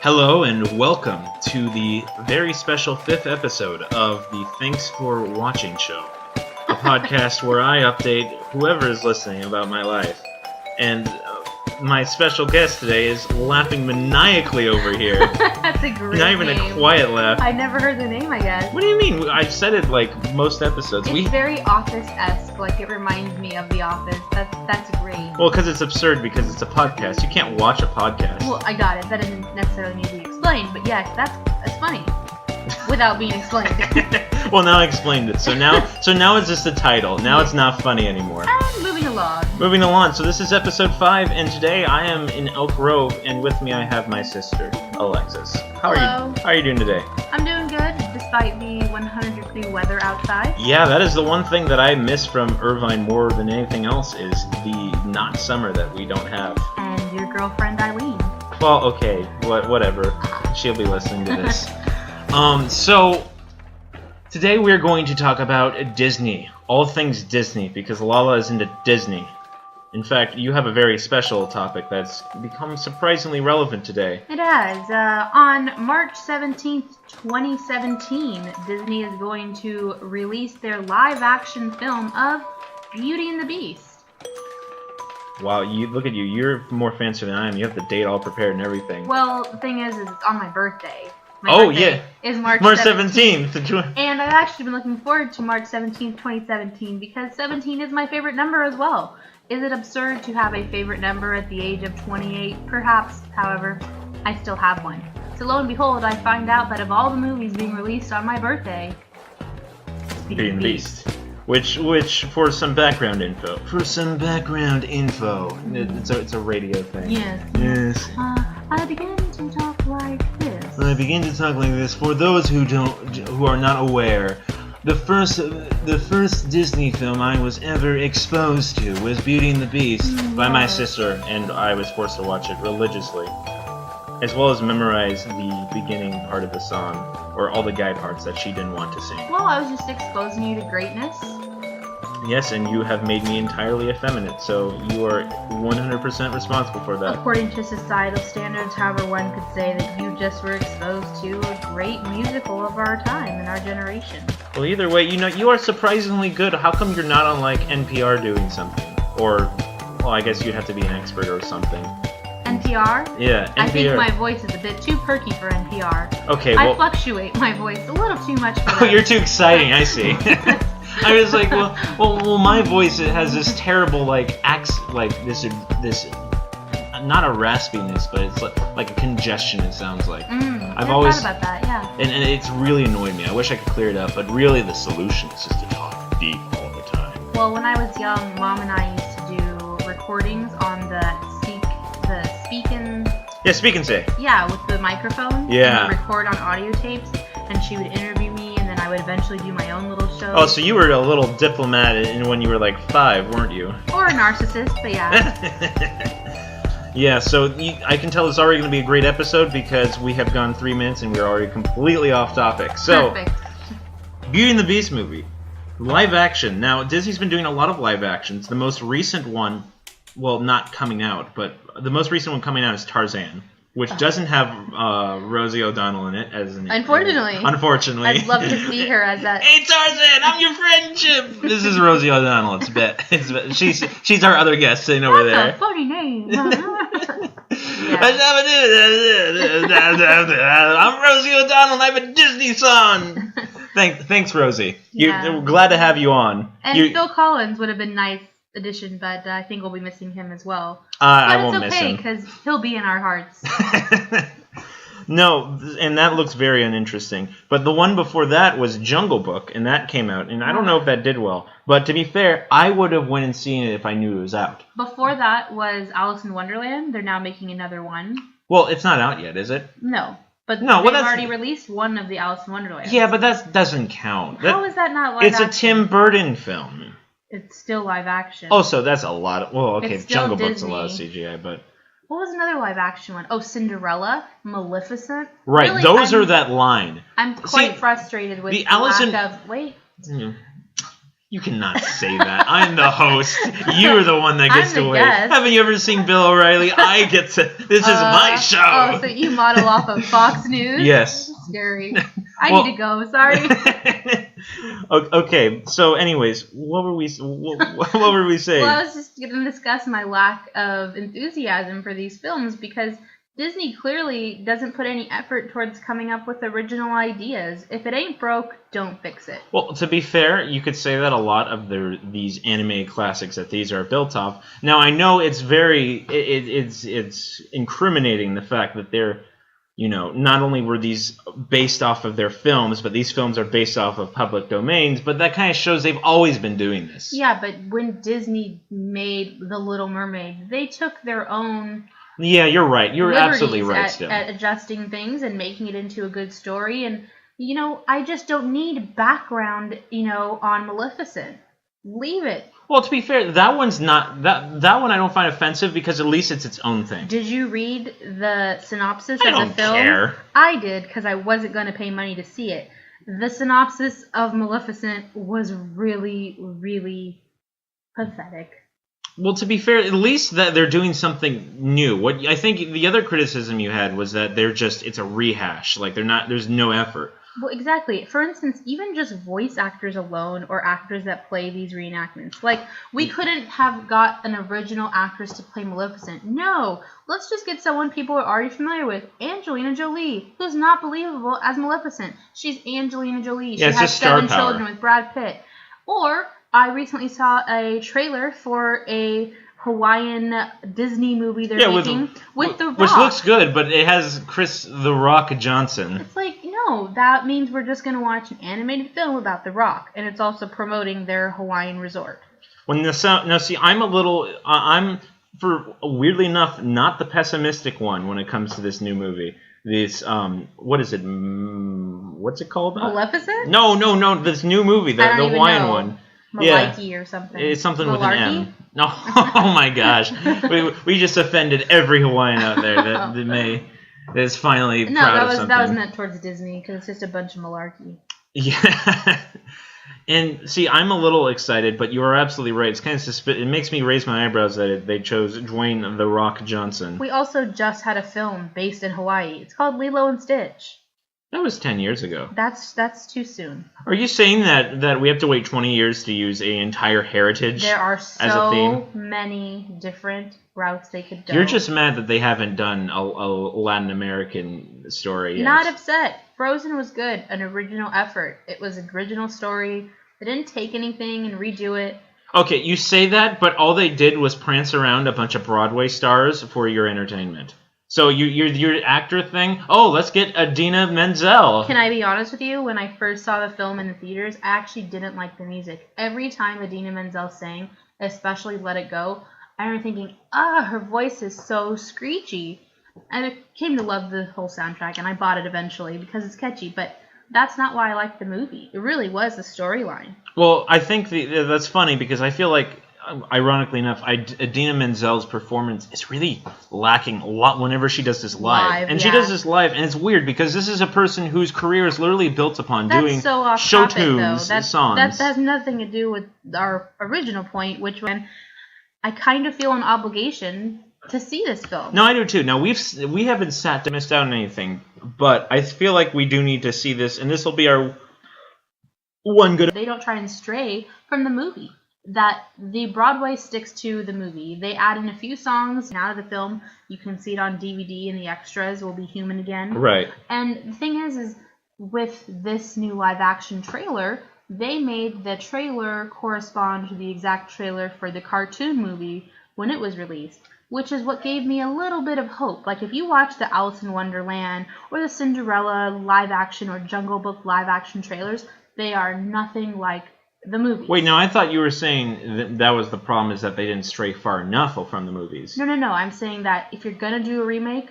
Hello and welcome to the very special 5th episode of the Thanks for Watching show, a podcast where I update whoever is listening about my life. And my special guest today is laughing maniacally over here. That's a great Not even name. a quiet laugh. I've never heard the name, I guess. What do you mean? I've said it like most episodes. It's very Office-esque, like it reminds me of The Office. That's great. Well, because it's absurd because it's a podcast. You can't watch a podcast. Well, I got it. That doesn't necessarily need to be explained, but yes, that's funny. Without being explained. Well, now I explained it. So now it's just the title. Now it's not funny anymore. And moving along. Moving along. So this is episode 5, and today I am in Elk Grove, and with me I have my sister, Alexis. How are you doing today? I'm doing good, despite the 100-degree weather outside. Yeah, that is the one thing that I miss from Irvine more than anything else is the not summer that we don't have. And your girlfriend Aileen. Well, okay, whatever. She'll be listening to this. So today we're going to talk about Disney, all things Disney, because Lala is into Disney. In fact, you have a very special topic that's become surprisingly relevant today. It has. On March 17th, 2017, Disney is going to release their live-action film of Beauty and the Beast. Wow, you look at you. You're more fancy than I am. You have the date all prepared and everything. Well, the thing is it's on my birthday. My birthday is March 17th. And I've actually been looking forward to March 17th, 2017, because 17 is my favorite number as well. Is it absurd to have a favorite number at the age of 28? Perhaps, however, I still have one. So lo and behold, I find out that of all the movies being released on my birthday, Beauty and the Beast. Which for some background info. It's a radio thing. Yes. I begin to talk like this. I begin to talk like this. For those who are not aware, the first Disney film I was ever exposed to was Beauty and the Beast by my sister, and I was forced to watch it religiously, as well as memorize the beginning part of the song, or all the guy parts that she didn't want to sing. Well, I was just exposing you to greatness. Yes, and you have made me entirely effeminate, so you are 100% responsible for that. According to societal standards, however, one could say that you just were exposed to a great musical of our time and our generation. Well, either way, you are surprisingly good. How come you're not on, like, NPR doing something? Or, well, I guess you'd have to be an expert or something. NPR? Yeah, NPR. I think my voice is a bit too perky for NPR. Okay, well... I fluctuate my voice a little too much for that. Oh, you're too exciting, I see. I was like, well, my voice, it has this terrible, like, this, not a raspiness, but it's like a congestion, it sounds like. I've always thought about that, yeah. And it's really annoyed me. I wish I could clear it up, but really the solution is just to talk deep all the time. Well, when I was young, Mom and I used to do recordings on the Speak and... Yeah, Speak and Say. Yeah, with the microphone. Yeah. And record on audio tapes, and she would interview me, and then I would eventually do my own little show. Oh, so you were a little diplomat when you were like 5, weren't you? Or a narcissist, but yeah. Yeah, so I can tell it's already going to be a great episode because we have gone 3 minutes and we're already completely off topic. So, Perfect. Beauty and the Beast movie. Live action. Now, Disney's been doing a lot of live actions. The most recent one, well, not coming out, but the most recent one coming out is Tarzan, which doesn't have Rosie O'Donnell in it as an. Unfortunately. Unfortunately. I'd love to see her as that. Hey Tarzan, I'm your friendship. This is Rosie O'Donnell. It's Bet. She's our other guest sitting over there. That's a funny name. I'm Rosie O'Donnell. And I have a Disney song. Thanks, Rosie. We're glad to have you on. And Phil Collins would have been nice addition, but I think we'll be missing him as well. I won't miss him. But it's okay, because he'll be in our hearts. No, and that looks very uninteresting. But the one before that was Jungle Book, and that came out, and I don't know if that did well. But to be fair, I would have went and seen it if I knew it was out. Before that was Alice in Wonderland. They're now making another one. Well, it's not out yet, is it? No. But they've already released one of the Alice in Wonderland. Yeah, but that doesn't count. How is that not live action? It's a Tim Burton film. It's still live action. Oh, so that's a lot of... Well, okay, Jungle Disney. Book's a lot of CGI, but... What was another live action one? Oh, Cinderella, Maleficent. Right, really, those are that line. I'm quite frustrated with the lack of... Wait. You cannot say that. I'm the host. You're the one that gets I'm to the wait. guest. Haven't you ever seen Bill O'Reilly? I get to. This is my show. Oh, so you model off of Fox News? Yes. Scary. I Well- need to go. Sorry. Okay. So, anyways, what were we saying? Well, I was just going to discuss my lack of enthusiasm for these films because Disney clearly doesn't put any effort towards coming up with original ideas. If it ain't broke, don't fix it. Well, to be fair, you could say that a lot of these anime classics that these are built off. Now, I know it's it's incriminating the fact that they're, not only were these based off of their films, but these films are based off of public domains. But that kind of shows they've always been doing this. Yeah, but when Disney made The Little Mermaid, they took their own. Yeah, you're right. You're absolutely right, still. At adjusting things and making it into a good story. And, I just don't need background, on Maleficent. Leave it. Well, to be fair, that one's not... That one I don't find offensive because at least it's its own thing. Did you read the synopsis I of don't the film? care. I did, because I wasn't going to pay money to see it. The synopsis of Maleficent was really, really pathetic. Well, to be fair, at least that they're doing something new. What I think the other criticism you had was that it's a rehash. Like there's no effort. Well, exactly. For instance, even just voice actors alone or actors that play these reenactments. Like, we couldn't have got an original actress to play Maleficent. No! Let's just get someone people are already familiar with. Angelina Jolie, who's not believable as Maleficent. She's Angelina Jolie. Yeah, she has 7 children with Brad Pitt. Or, I recently saw a trailer for a Hawaiian Disney movie they're making with The Rock. Which looks good, but it has Chris The Rock Johnson. It's like, no, that means we're just going to watch an animated film about The Rock, and it's also promoting their Hawaiian resort. See, I'm weirdly enough, not the pessimistic one when it comes to this new movie. This, what is it? What's it called? Maleficent? No, this new movie, the Hawaiian one. Malarkey or something. It's something with Malarkey? an M. No, oh my gosh. we just offended every Hawaiian out there that is finally proud of something. That was meant towards Disney because it's just a bunch of malarkey. Yeah. And see, I'm a little excited, but you are absolutely right. It's kind of it makes me raise my eyebrows that they chose Dwayne The Rock Johnson. We also just had a film based in Hawaii. It's called Lilo and Stitch. That was 10 years ago. That's too soon. Are you saying that we have to wait 20 years to use an entire heritage there are as a theme? So many different routes they could go. You're just mad that they haven't done a Latin American story yet. Not upset. Frozen was good. An original effort. It was an original story. They didn't take anything and redo it. Okay, you say that, but all they did was prance around a bunch of Broadway stars for your entertainment. So your actor thing? Oh, let's get Idina Menzel. Can I be honest with you? When I first saw the film in the theaters, I actually didn't like the music. Every time Idina Menzel sang, especially Let It Go, I remember thinking, her voice is so screechy. And I came to love the whole soundtrack, and I bought it eventually because it's catchy. But that's not why I liked the movie. It really was the storyline. Well, I think that's funny because I feel like, ironically enough, Idina Menzel's performance is really lacking a lot whenever she does this live. And she does this live, and it's weird because this is a person whose career is literally built upon doing show tunes, songs. That has nothing to do with our original point, which when I kind of feel an obligation to see this film. No, I do too. Now, we haven't missed out on anything, but I feel like we do need to see this, and this will be our one good... They don't try and stray from the movie. That the Broadway sticks to the movie. They add in a few songs out of the film. You can see it on DVD, and the extras will be human again. Right. And the thing is with this new live-action trailer, they made the trailer correspond to the exact trailer for the cartoon movie when it was released, which is what gave me a little bit of hope. Like, if you watch the Alice in Wonderland or the Cinderella live-action or Jungle Book live-action trailers, they are nothing like the movie. Wait, now I thought you were saying that was the problem, is that they didn't stray far enough from the movies. No. I'm saying that if you're going to do a remake,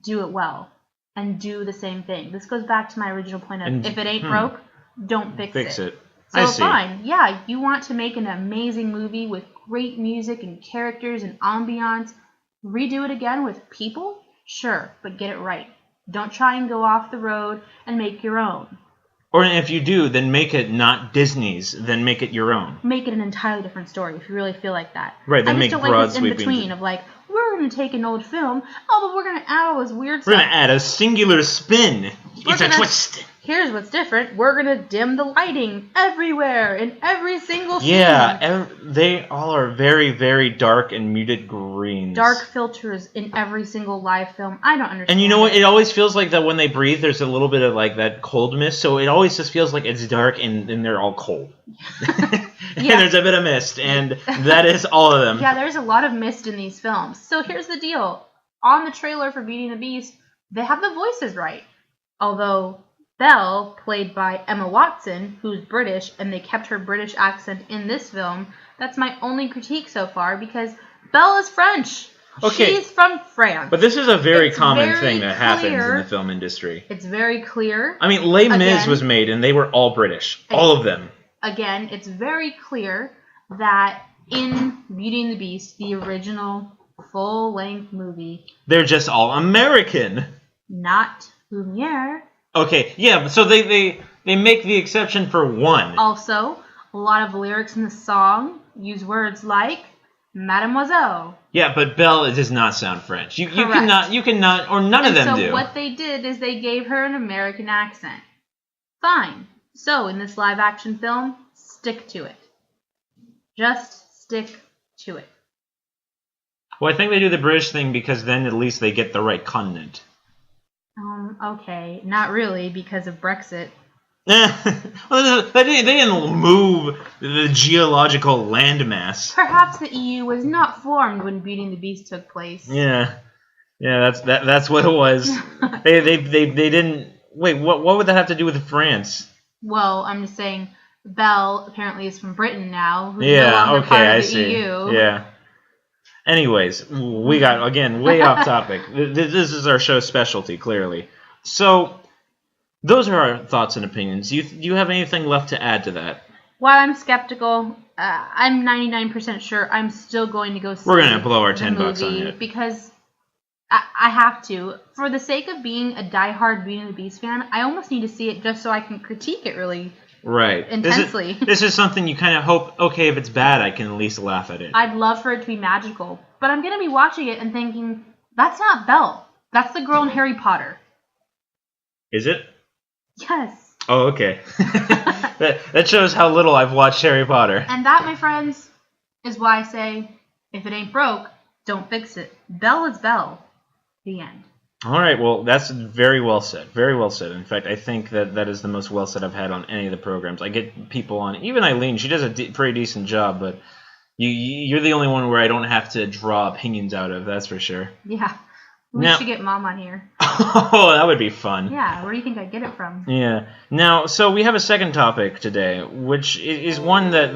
do it well. And do the same thing. This goes back to my original point of, if it ain't broke, don't fix it. So fine, yeah, you want to make an amazing movie with great music and characters and ambiance, redo it again with people? Sure, but get it right. Don't try and go off the road and make your own. Or if you do, then make it not Disney's, then make it your own. Make it an entirely different story if you really feel like that. Right, then make broad broad like this sweeping. in between of like, we're going to take an old film, but we're going to add all this weird We're stuff. going to add a singular spin. It's a twist. Here's what's different. We're going to dim the lighting everywhere in every single scene. Yeah, they all are very, very dark and muted greens. Dark filters in every single live film. I don't understand. And you know what? It always feels like that when they breathe, there's a little bit of like that cold mist. So it always just feels like it's dark and they're all cold. And there's a bit of mist, and that is all of them. Yeah, there's a lot of mist in these films. So here's the deal. On the trailer for Beauty and the Beast, they have the voices right. Although Belle, played by Emma Watson, who's British, and they kept her British accent in this film, that's my only critique so far, because Belle is French. Okay. She's from France. But this is a very It's common very thing that happens clear. in the film industry. It's very clear. I mean, Les Mis Again. was made, and they were all British. All of them. Again, it's very clear that in Beauty and the Beast, the original full-length movie, They're just all American. not Lumiere. Okay, yeah, so they make the exception for one. Also, a lot of lyrics in the song use words like Mademoiselle. Yeah, but Belle does not sound French. You Correct. cannot, or none of them so do. what they did is they gave her an American accent. Fine. So in this live action film, stick to it. Just stick to it. Well, I think they do the British thing because then at least they get the right continent. Okay. Not really, because of Brexit. Well, they didn't move the geological landmass. Perhaps the EU was not formed when Beauty and the Beast took place. Yeah, that's what it was. they didn't. Wait, what would that have to do with France? Well, I'm just saying, Belle apparently is from Britain now, who's no Yeah, longer okay, part of I the see. EU. Yeah. Anyways, we got, again, way off topic. This is our show's specialty, clearly. So, those are our thoughts and opinions. Do you have anything left to add to that? While I'm skeptical, I'm 99% sure I'm still going to go see We're gonna blow our the $10 on movie it. because I have to. For the sake of being a diehard Beauty and the Beast fan, I almost need to see it just so I can critique it really Right. intensely. This is something you kind of hope, okay, if it's bad, I can at least laugh at it. I'd love for it to be magical, but I'm going to be watching it and thinking, that's not Belle. That's the girl in Harry Potter. Is it? Yes. Oh, okay. that shows how little I've watched Harry Potter. And that, my friends, is why I say, if it ain't broke, don't fix it. Belle is Belle. The end. All right, well, that's very well said. Very well said. In fact, I think that is the most well said I've had on any of the programs. I get people on, even Aileen, she does a pretty decent job, but you're the only one where I don't have to draw opinions out of, that's for sure. Yeah. We should get Mom on here. Oh, that would be fun. Yeah, where do you think I'd get it from? Yeah. Now, so we have a second topic today, which is one that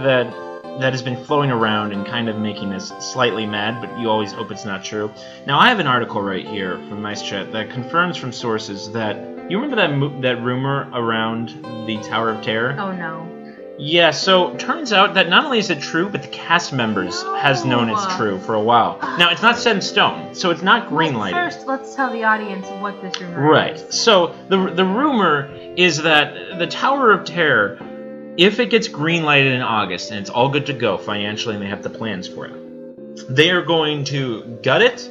has been flowing around and kind of making us slightly mad, but you always hope it's not true. Now, I have an article right here from Nice Chat that confirms from sources that... You remember that rumor around the Tower of Terror? Oh, no. Yeah, so turns out that not only is it true, but the cast members has known it's true for a while. Now, it's not set in stone, so it's not green-lighted. First, let's tell the audience what this rumor Right. is. So the rumor is that the Tower of Terror, if it gets green-lighted in August and it's all good to go financially and they have the plans for it, they are going to gut it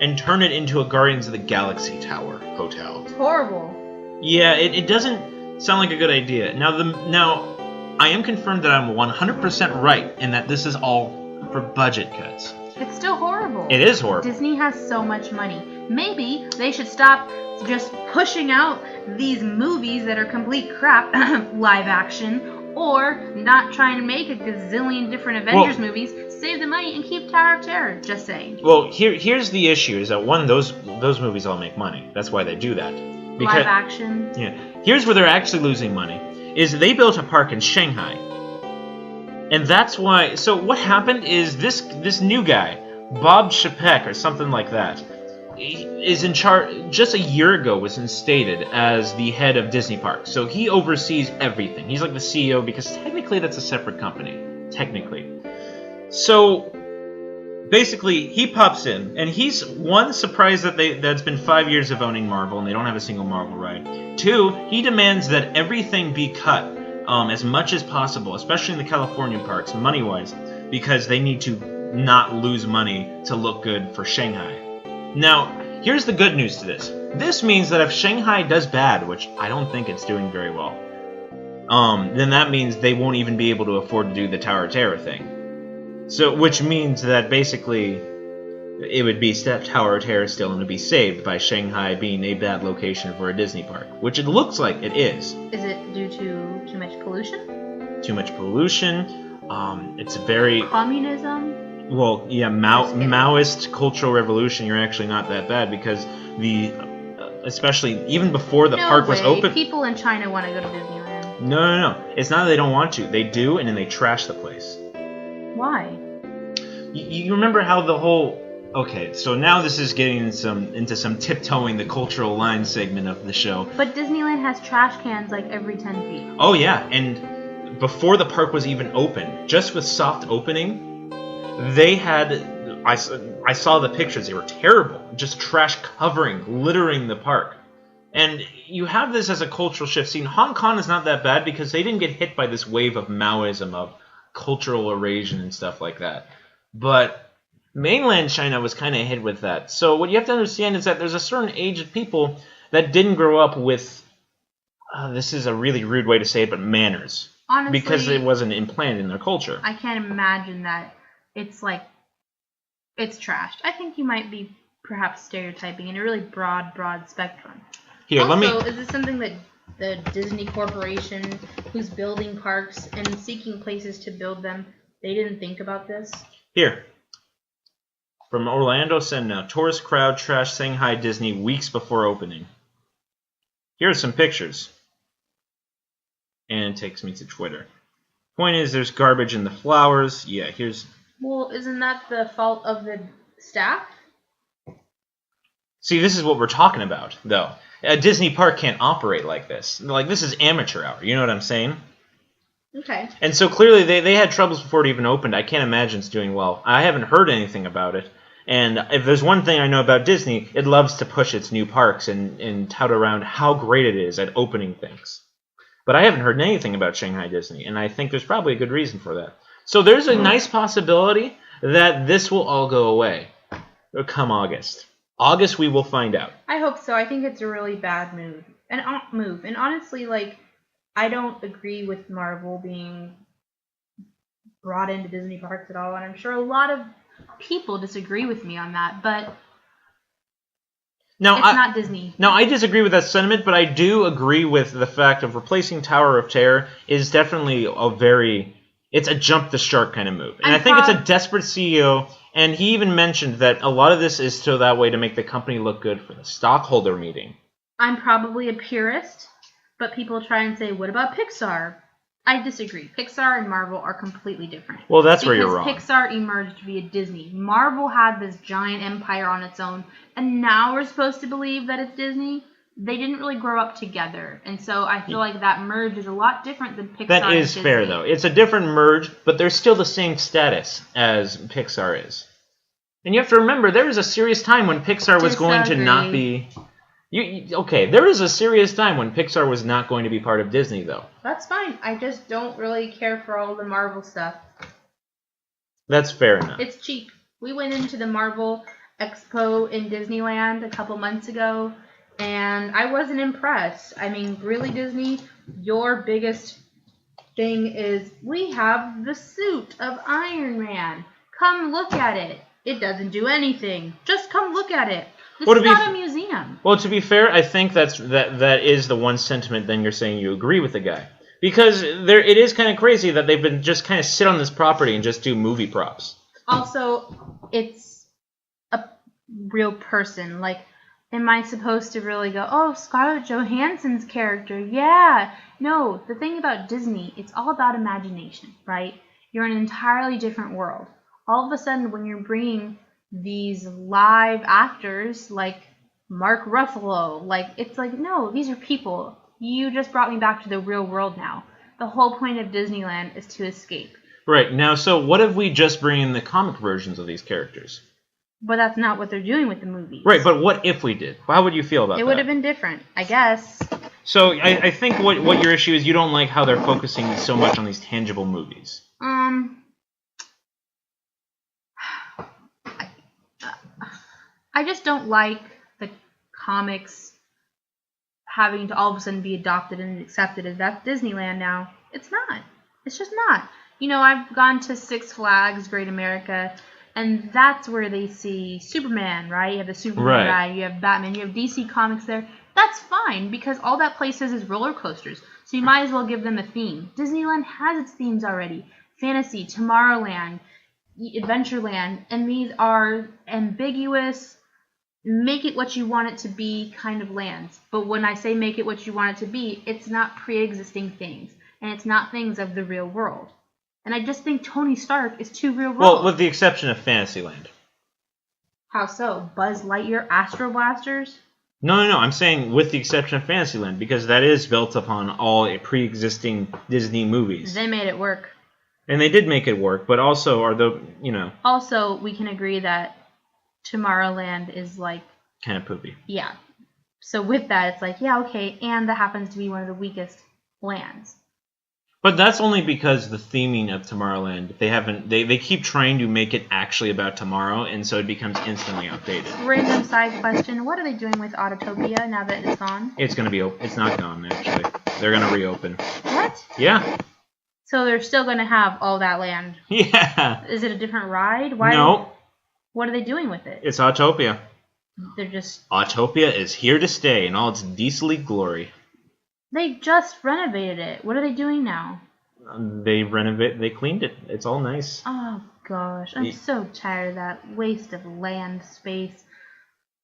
and turn it into a Guardians of the Galaxy Tower hotel. It's horrible. Yeah, it doesn't sound like a good idea. Now, I am confirmed that I'm 100% right in that this is all for budget cuts. It's still horrible. It is horrible. Disney has so much money. Maybe they should stop just pushing out these movies that are complete crap, live action, or not trying to make a gazillion different Avengers movies. Save the money and keep Tower of Terror. Just saying. Well, here's the issue: is that one, those movies all make money. That's why they do that. Live action. Yeah. Here's where they're actually losing money: is they built a park in Shanghai, and that's why. So what happened is this new guy, Bob Chapek or something like that, is in charge. Just a year ago, was instated as the head of Disney Parks. So he oversees everything. He's like the CEO because technically that's a separate company. Technically. So basically, he pops in, and he's, one, surprised that that's been 5 years of owning Marvel, and they don't have a single Marvel ride. Two, he demands that everything be cut as much as possible, especially in the California parks, money-wise, because they need to not lose money to look good for Shanghai. Now, here's the good news to this. This means that if Shanghai does bad, which I don't think it's doing very well, then that means they won't even be able to afford to do the Tower of Terror thing. So, which means that basically it would be Tower of Terror still and to be saved by Shanghai being a bad location for a Disney park, which it looks like it is. Is it due to too much pollution? Too much pollution. It's very... Communism? Well, yeah, Maoist cultural revolution. You're actually not that bad because especially even before the park was open... People in China want to go to Disneyland. No. It's not that they don't want to. They do, and then they trash the place. Why? You remember how the whole... Okay, so now this is getting into some tiptoeing the cultural line segment of the show. But Disneyland has trash cans like every 10 feet. Oh yeah, and before the park was even open, just with soft opening, they had... I saw the pictures, they were terrible. Just trash covering, littering the park. And you have this as a cultural shift. See, Hong Kong is not that bad because they didn't get hit by this wave of Maoism, of cultural erasure and stuff like that. But mainland China was kind of hit with that. So what you have to understand is that there's a certain age of people that didn't grow up with, this is a really rude way to say it, but manners. Honestly, because it wasn't implanted in their culture. I can't imagine that it's trashed. I think you might be perhaps stereotyping in a really broad spectrum. Here, also, is this something that the Disney Corporation, who's building parks and seeking places to build them, they didn't think about this? Here. From Orlando Sentinel, tourist crowd trashed Shanghai Disney weeks before opening. Here are some pictures. And it takes me to Twitter. Point is, there's garbage in the flowers. Yeah, here's... Well, isn't that the fault of the staff? See, this is what we're talking about, though. A Disney park can't operate like this. Like, this is amateur hour. You know what I'm saying? Okay. And so clearly they had troubles before it even opened. I can't imagine it's doing well. I haven't heard anything about it. And if there's one thing I know about Disney, it loves to push its new parks and tout around how great it is at opening things. But I haven't heard anything about Shanghai Disney, and I think there's probably a good reason for that. So there's a nice possibility that this will all go away come August. August, we will find out. I hope so. I think it's a really bad move. And honestly, I don't agree with Marvel being brought into Disney parks at all. And I'm sure a lot of people disagree with me on that. But it's not Disney. No, I disagree with that sentiment, but I do agree with the fact of replacing Tower of Terror is definitely it's a jump the shark kind of move. And I think it's a desperate CEO, and he even mentioned that a lot of this is so that way to make the company look good for the stockholder meeting. I'm probably a purist, but people try and say, what about Pixar? I disagree. Pixar and Marvel are completely different. Well, that's where you're wrong. Because Pixar emerged via Disney. Marvel had this giant empire on its own, and now we're supposed to believe that it's Disney. They didn't really grow up together, and so I feel like that merge is a lot different than Pixar. That is fair, though. It's a different merge, but they're still the same status as Pixar is. And you have to remember, there was a serious time when Pixar was going to not be... there was a serious time when Pixar was not going to be part of Disney, though. That's fine. I just don't really care for all the Marvel stuff. That's fair enough. It's cheap. We went into the Marvel Expo in Disneyland a couple months ago, and I wasn't impressed. I mean, really, Disney, your biggest thing is, we have the suit of Iron Man. Come look at it. It doesn't do anything. Just come look at it. This is not a museum. Well, to be fair, I think that is the one sentiment then you're saying you agree with the guy. Because it is kind of crazy that they've been just kind of sit on this property and just do movie props. Also, it's a real person. Like, am I supposed to really go, oh, Scarlett Johansson's character, yeah. No, the thing about Disney, it's all about imagination, right? You're in an entirely different world. All of a sudden, when you're bringing these live actors like Mark Ruffalo, it's like, no, these are people. You just brought me back to the real world now. The whole point of Disneyland is to escape. Right. Now, so what if we just bring in the comic versions of these characters? But that's not what they're doing with the movies. Right, but what if we did? How would you feel about that? It would have been different, I guess. So I think what your issue is, you don't like how they're focusing so much on these tangible movies. I just don't like the comics having to all of a sudden be adopted and accepted as that's Disneyland now. It's not. It's just not. You know, I've gone to Six Flags Great America, and that's where they see Superman, right? You have the Superman ride, you have Batman, you have DC Comics there. That's fine, because all that place is roller coasters. So you might as well give them a theme. Disneyland has its themes already. Fantasy, Tomorrowland, Adventureland, and these are ambiguous, make it what you want it to be kind of lands. But when I say make it what you want it to be, it's not pre-existing things. And it's not things of the real world. And I just think Tony Stark is too real world. Well, with the exception of Fantasyland. How so? Buzz Lightyear Astro Blasters? No. I'm saying with the exception of Fantasyland, because that is built upon all pre-existing Disney movies. They made it work. And they did make it work, but also Also, we can agree that Tomorrowland is like... kind of poopy. Yeah. So with that, it's like, yeah, okay, and that happens to be one of the weakest lands. But that's only because the theming of Tomorrowland, they keep trying to make it actually about tomorrow, and so it becomes instantly outdated. Random side question, what are they doing with Autotopia now that it's gone? It's not gone, actually. They're going to reopen. What? Yeah. So they're still going to have all that land? Yeah. Is it a different ride? No. What are they doing with it? It's Autopia. They're just... Autopia is here to stay in all its diesely glory. They just renovated it. What are they doing now? They cleaned it. It's all nice. Oh, gosh. I'm so tired of that waste of land space.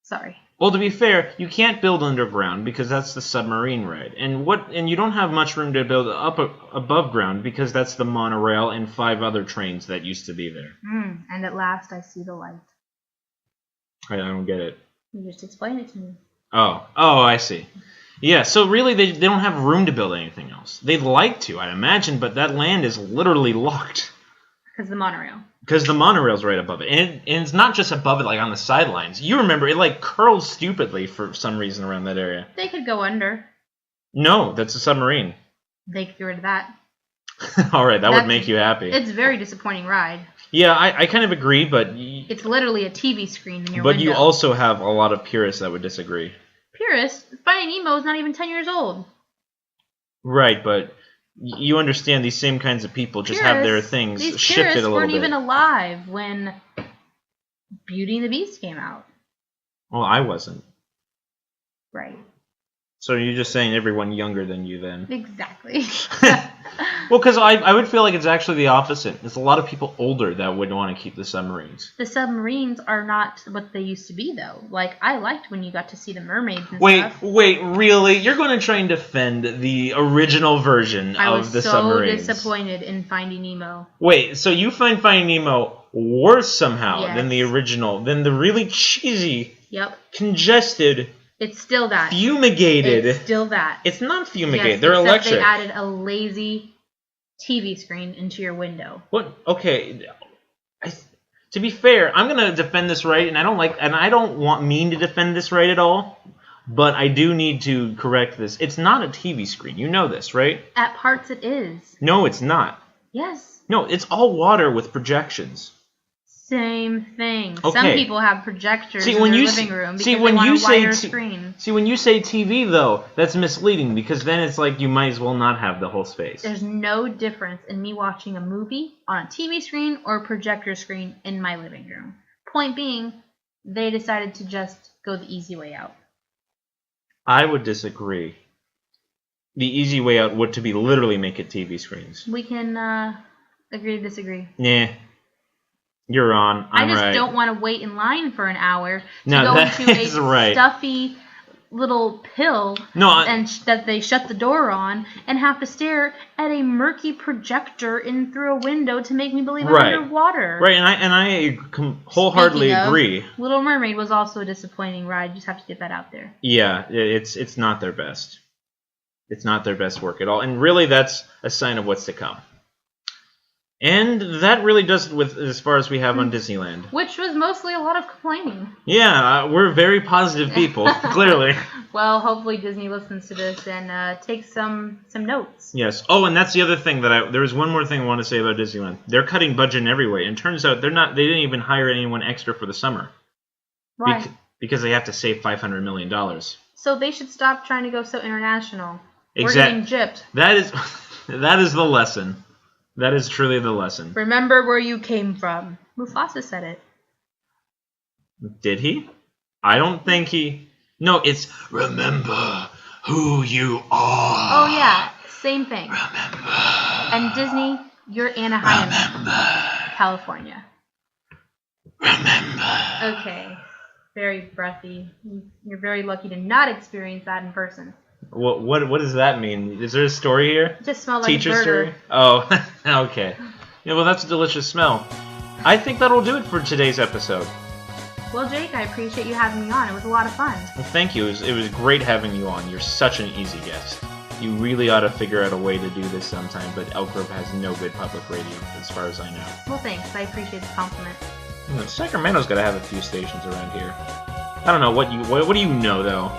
Sorry. Well, to be fair, you can't build underground because that's the submarine ride. And you don't have much room to build above ground because that's the monorail and 5 other trains that used to be there. And at last I see the light. I don't get it. You just explain it to me. Oh, I see. Yeah, so really they don't have room to build anything else. They'd like to, I'd imagine, but that land is literally locked. Because the monorail. Because the monorail's right above it. And it's not just above it, like on the sidelines. You remember, it like curls stupidly for some reason around that area. They could go under. No, that's a submarine. They could get rid of that. Alright, that would make you happy. It's a very disappointing ride. Yeah, I kind of agree, but... It's literally a TV screen in your window. But you also have a lot of purists that would disagree. Purists? Finding Nemo is not even 10 years old. Right, but you understand these same kinds of people just have their things shifted a little bit. These purists weren't even alive when Beauty and the Beast came out. Well, I wasn't. Right. So you're just saying everyone younger than you then. Exactly. Well, because I would feel like it's actually the opposite. There's a lot of people older that would want to keep the submarines. The submarines are not what they used to be, though. Like, I liked when you got to see the mermaids and stuff. Wait, really? You're going to try and defend the original version of the submarines? I was so disappointed in Finding Nemo. Wait, so you find Finding Nemo worse somehow than the original, than the really cheesy, congested... It's still that. Fumigated. It's still that. It's not fumigated. Yes, they're electric. They added a lazy TV screen into your window. What? Okay. To be fair, I'm gonna defend this right, and I don't mean to defend this right at all. But I do need to correct this. It's not a TV screen. You know this, right? At parts, it is. No, it's not. Yes. No, it's all water with projections. Same thing. Okay. Some people have projectors in their living room because they want a wider screen. See, when you say TV, though, that's misleading because then it's like you might as well not have the whole space. There's no difference in me watching a movie on a TV screen or a projector screen in my living room. Point being, they decided to just go the easy way out. I would disagree. The easy way out would to be literally make it TV screens. We can agree to disagree. Nah. You're on. I'm I just right. don't want to wait in line for an hour to go into a stuffy little pill that they shut the door on and have to stare at a murky projector in through a window to make me believe I'm underwater. Right, and I wholeheartedly agree. Little Mermaid was also a disappointing ride. You just have to get that out there. Yeah, it's not their best. It's not their best work at all. And really, that's a sign of what's to come. And that really does it with as far as we have on Disneyland. Which was mostly a lot of complaining. Yeah, we're very positive people, clearly. Well, hopefully Disney listens to this and takes some notes. Yes. Oh, and that's the other thing there was one more thing I want to say about Disneyland. They're cutting budget in every way, and turns out they didn't even hire anyone extra for the summer. Why? Because they have to save $500 million. So they should stop trying to go so international. Exactly. We're getting gypped. That is the lesson. That is truly the lesson. Remember where you came from. Mufasa said it. Did he? I don't think he... No, it's remember who you are. Oh, yeah. Same thing. Remember. And Disney, you're Anaheim, California. Remember. Okay. Very breathy. You're very lucky to not experience that in person. What does that mean? Is there a story here? It just smells like Teacher a burger. story? Oh, okay. Yeah, well, that's a delicious smell. I think that'll do it for today's episode. Well, Jake, I appreciate you having me on. It was a lot of fun. Well, thank you. It was great having you on. You're such an easy guest. You really ought to figure out a way to do this sometime, but Elk Grove has no good public radio, as far as I know. Well, thanks. I appreciate the compliment. Sacramento's got to have a few stations around here. I don't know. What do you know, though?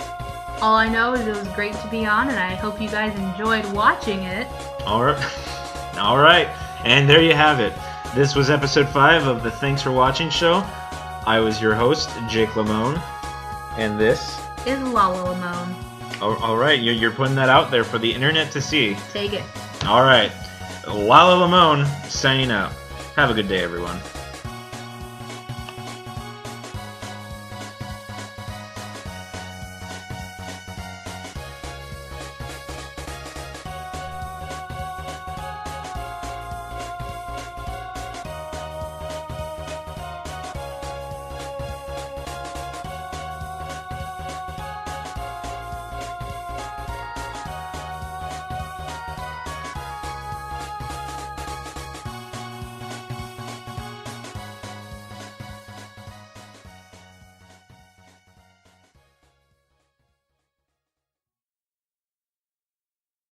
All I know is it was great to be on, and I hope you guys enjoyed watching it. All right. And there you have it. This was episode 5 of the Thanks for Watching show. I was your host, Jake Lamone, and this is Lala Lamone. All right, you're putting that out there for the internet to see. Take it. All right, Lala Lamone signing out. Have a good day, everyone.